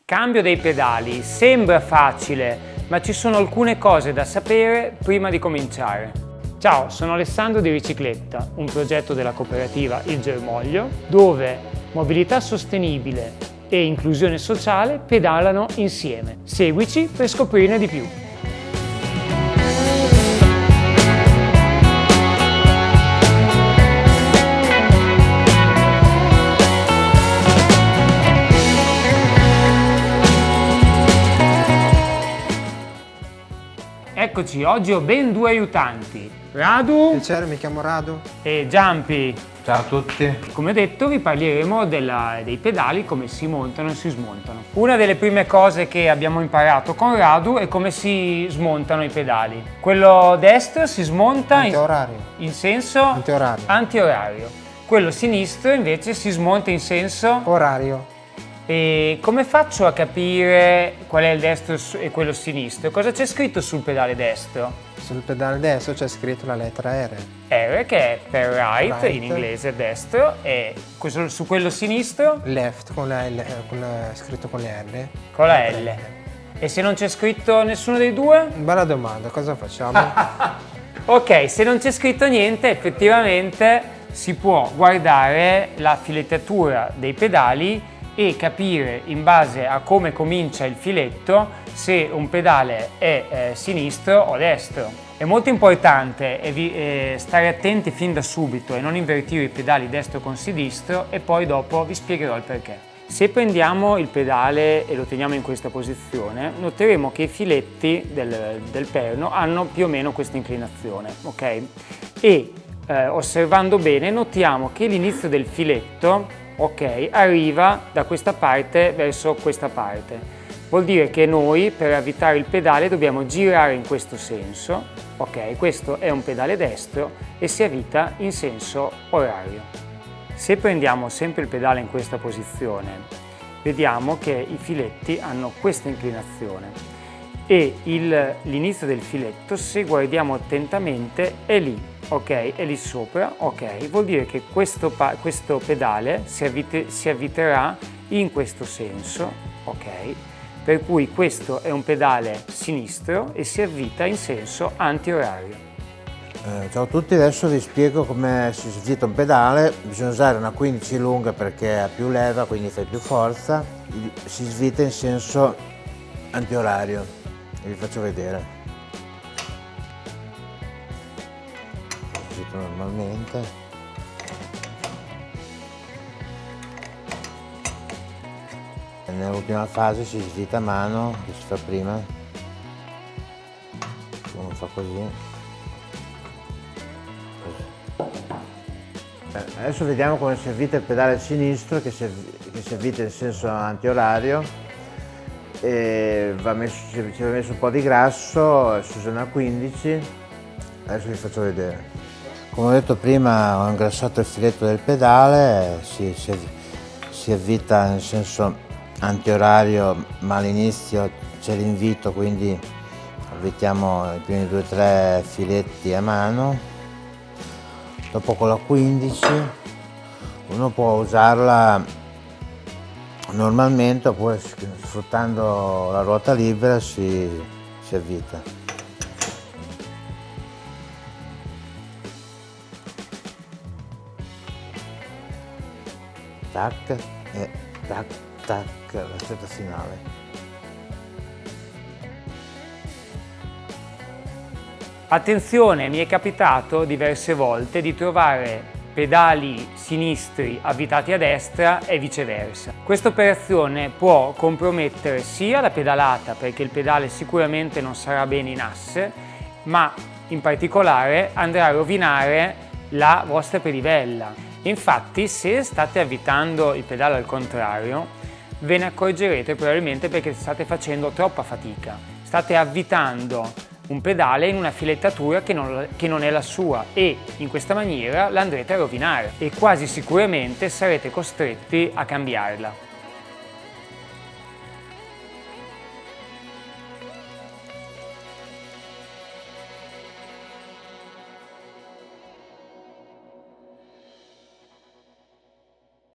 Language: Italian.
Cambio dei pedali, sembra facile, ma ci sono alcune cose da sapere prima di cominciare. Ciao, sono Alessandro di Ricicletta, un progetto della cooperativa Il Germoglio, dove mobilità sostenibile e inclusione sociale pedalano insieme. Seguici per scoprirne di più. Eccoci, oggi ho ben due aiutanti, Radu. Piacere, mi chiamo Radu. E Giampi. Ciao a tutti. Come detto vi parleremo dei pedali, come si montano e si smontano. Una delle prime cose che abbiamo imparato con Radu è come si smontano i pedali. Quello destro si smonta in senso antiorario. Quello sinistro invece si smonta in senso orario. E come faccio a capire qual è il destro e quello sinistro? Cosa c'è scritto sul pedale destro? Sul pedale destro c'è scritto la lettera R. R, che è per right, in inglese destro, e su quello sinistro? Left, scritto con le L. Con la L. E se non c'è scritto nessuno dei due? Bella domanda, cosa facciamo? Ok, se non c'è scritto niente, effettivamente si può guardare la filettatura dei pedali e capire in base a come comincia il filetto se un pedale è sinistro o destro. È molto importante stare attenti fin da subito e non invertire i pedali destro con sinistro, e poi dopo vi spiegherò il perché. Se prendiamo il pedale e lo teniamo in questa posizione, noteremo che i filetti del perno hanno più o meno questa inclinazione, ok? E osservando bene notiamo che l'inizio del filetto, ok, arriva da questa parte verso questa parte. Vuol dire che noi, per avvitare il pedale, dobbiamo girare in questo senso, ok? Questo è un pedale destro e si avvita in senso orario. Se prendiamo sempre il pedale in questa posizione, vediamo che i filetti hanno questa inclinazione e l'inizio del filetto, se guardiamo attentamente, è lì. Ok, è lì sopra, ok, vuol dire che questo pedale si avviterà in questo senso, ok, per cui questo è un pedale sinistro e si avvita in senso antiorario. Ciao a tutti, adesso vi spiego come si svita un pedale. Bisogna usare una 15 lunga perché ha più leva, quindi fa più forza. Si svita in senso antiorario e vi faccio vedere. Normalmente nell'ultima fase si svita a mano, che si fa prima, uno fa così. Adesso vediamo come si avvita il pedale sinistro, che si avvita in senso antiorario e ci va messo un po' di grasso, si usa una 15. Adesso vi faccio vedere. Come ho detto prima, ho ingrassato il filetto del pedale, si avvita in senso antiorario, ma all'inizio c'è l'invito, quindi avvitiamo i primi 2 o 3 filetti a mano. Dopo con la 15 uno può usarla normalmente oppure sfruttando la ruota libera si avvita. Tac e tac tac, la scelta finale. Attenzione, mi è capitato diverse volte di trovare pedali sinistri avvitati a destra e viceversa. Questa operazione può compromettere sia la pedalata, perché il pedale sicuramente non sarà bene in asse, ma in particolare andrà a rovinare la vostra pedivella. Infatti, se state avvitando il pedale al contrario, ve ne accorgerete probabilmente perché state facendo troppa fatica. State avvitando un pedale in una filettatura che non è la sua e in questa maniera la andrete a rovinare e quasi sicuramente sarete costretti a cambiarla.